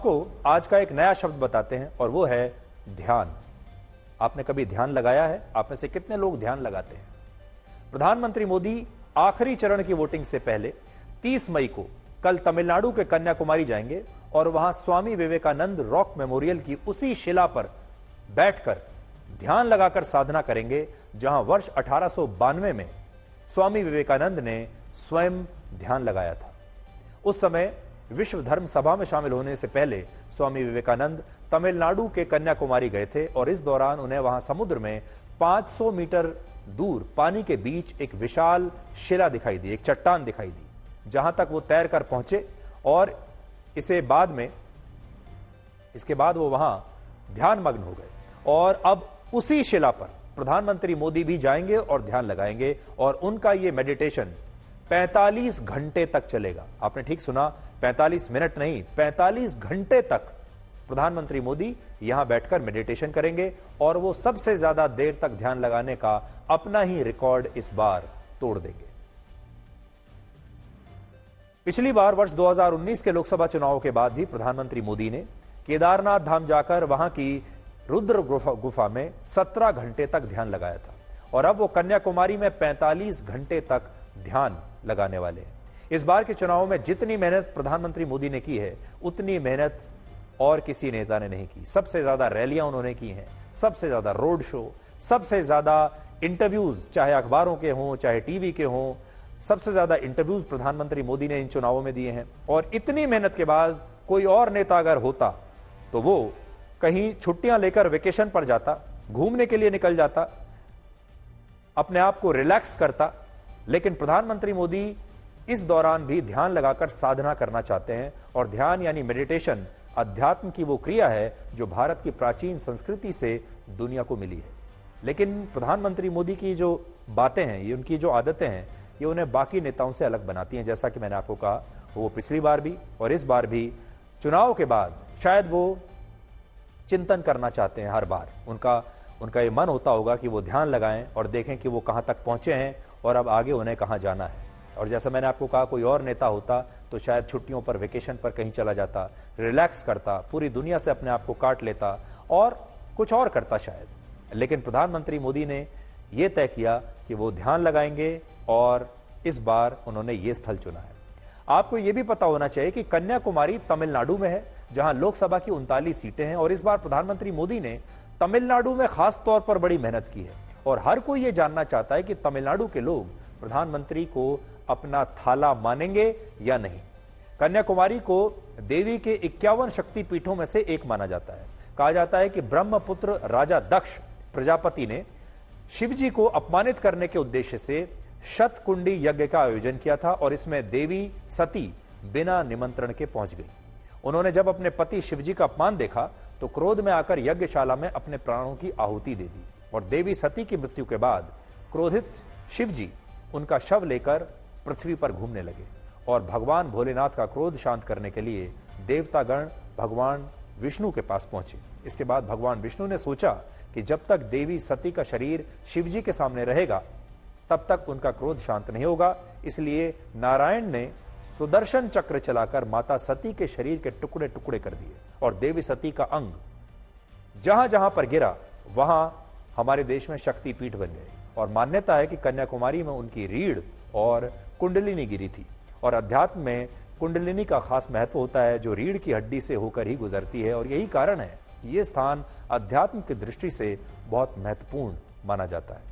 आपको आज का एक नया शब्द बताते हैं और वो है ध्यान। आपने कभी ध्यान लगाया है? आप में से कितने लोग ध्यान लगाते हैं? प्रधानमंत्री मोदी आखिरी चरण की वोटिंग से पहले 30 मई को कल तमिलनाडु के कन्याकुमारी जाएंगे और वहां स्वामी विवेकानंद रॉक मेमोरियल की उसी शिला पर बैठकर ध्यान लगाकर साधना करेंगे जहां वर्ष 1892 में स्वामी विवेकानंद ने स्वयं ध्यान लगाया था। उस समय विश्व धर्म सभा में शामिल होने से पहले स्वामी विवेकानंद तमिलनाडु के कन्याकुमारी गए थे और इस दौरान उन्हें वहां समुद्र में 500 मीटर दूर पानी के बीच एक विशाल शिला दिखाई दी, एक चट्टान दिखाई दी, जहां तक वो तैर कर पहुंचे और इसके बाद वो वहां ध्यान मग्न हो गए। और अब उसी शिला पर प्रधानमंत्री मोदी भी जाएंगे और ध्यान लगाएंगे और उनका ये मेडिटेशन 45 घंटे तक चलेगा। आपने ठीक सुना, 45 मिनट नहीं, 45 घंटे तक प्रधानमंत्री मोदी यहां बैठकर मेडिटेशन करेंगे और वो सबसे ज्यादा देर तक ध्यान लगाने का अपना ही रिकॉर्ड इस बार तोड़ देंगे। पिछली बार वर्ष 2019 के लोकसभा चुनाव के बाद भी प्रधानमंत्री मोदी ने केदारनाथ धाम जाकर वहां की रुद्र गुफा में 17 घंटे तक ध्यान लगाया था और अब वो कन्याकुमारी में 45 घंटे तक ध्यान लगाने वाले हैं। इस बार के चुनाव में जितनी मेहनत प्रधानमंत्री मोदी ने की है उतनी मेहनत और किसी नेता ने नहीं की। सबसे ज्यादा रैलियां उन्होंने की हैं, सबसे ज्यादा रोड शो, सबसे ज्यादा इंटरव्यूज, चाहे अखबारों के हों चाहे टीवी के हों, सबसे ज्यादा इंटरव्यूज प्रधानमंत्री मोदी ने इन चुनावों में दिए हैं। और इतनी मेहनत के बाद कोई और नेता अगर होता तो वो कहीं छुट्टियां लेकर वेकेशन पर जाता, घूमने के लिए निकल जाता, अपने आप को रिलैक्स करता। लेकिन प्रधानमंत्री मोदी इस दौरान भी ध्यान लगाकर साधना करना चाहते हैं और ध्यान यानी मेडिटेशन अध्यात्म की वो क्रिया है जो भारत की प्राचीन संस्कृति से दुनिया को मिली है। लेकिन प्रधानमंत्री मोदी की जो बातें हैं, ये उनकी जो आदतें हैं, ये उन्हें बाकी नेताओं से अलग बनाती हैं। जैसा कि मैंने आपको कहा, वो पिछली बार भी और इस बार भी चुनाव के बाद शायद वो चिंतन करना चाहते हैं। हर बार उनका ये मन होता होगा कि वो ध्यान लगाएं और देखें कि वो कहां तक पहुंचे हैं और अब आगे उन्हें कहां जाना है। और जैसा मैंने आपको कहा, कोई और नेता होता तो शायद छुट्टियों पर, वेकेशन पर कहीं चला जाता, रिलैक्स करता, पूरी दुनिया से अपने आप को काट लेता और कुछ और करता शायद। लेकिन प्रधानमंत्री मोदी ने यह तय किया कि वो ध्यान लगाएंगे और इस बार उन्होंने ये स्थल चुना है। आपको यह भी पता होना चाहिए कि कन्याकुमारी तमिलनाडु में है, जहां लोकसभा की 39 सीटें हैं और इस बार प्रधानमंत्री मोदी ने तमिलनाडु में खास तौर पर बड़ी मेहनत की है और हर कोई यह जानना चाहता है कि तमिलनाडु के लोग प्रधानमंत्री को अपना थाला मानेंगे या नहीं। कन्याकुमारी को देवी के 51 शक्तिपीठों में से एक माना जाता है। कहा जाता है कि ब्रह्मपुत्र राजा दक्ष प्रजापति ने शिवजी को अपमानित करने के उद्देश्य से शतकुंडी यज्ञ का आयोजन किया था और इसमें देवी सती बिना निमंत्रण के पहुंच गई। उन्होंने जब अपने पति शिवजी का अपमान देखा तो क्रोध में आकर यज्ञशाला में अपने प्राणों की आहुति दे दी और देवी सती की मृत्यु के बाद क्रोधित शिवजी उनका शव लेकर पृथ्वी पर घूमने लगे और भगवान भोलेनाथ का क्रोध शांत करने के लिए देवतागण भगवान विष्णु के पास पहुंचे। इसके बाद भगवान विष्णु ने सोचा कि जब तक देवी सती का शरीर शिवजी के सामने रहेगा तब तक उनका क्रोध शांत नहीं होगा। इसलिए नारायण ने सुदर्शन चक्र चलाकर माता सती के शरीर के टुकड़े टुकड़े कर दिए और देवी सती का अंग जहां जहां पर गिरा वहां हमारे देश में शक्तिपीठ बन गए। और मान्यता है कि कन्याकुमारी में उनकी रीढ़ और कुंडलिनी गिरी थी और अध्यात्म में कुंडलिनी का खास महत्व होता है जो रीढ़ की हड्डी से होकर ही गुजरती है और यही कारण है ये स्थान अध्यात्म की दृष्टि से बहुत महत्वपूर्ण माना जाता है।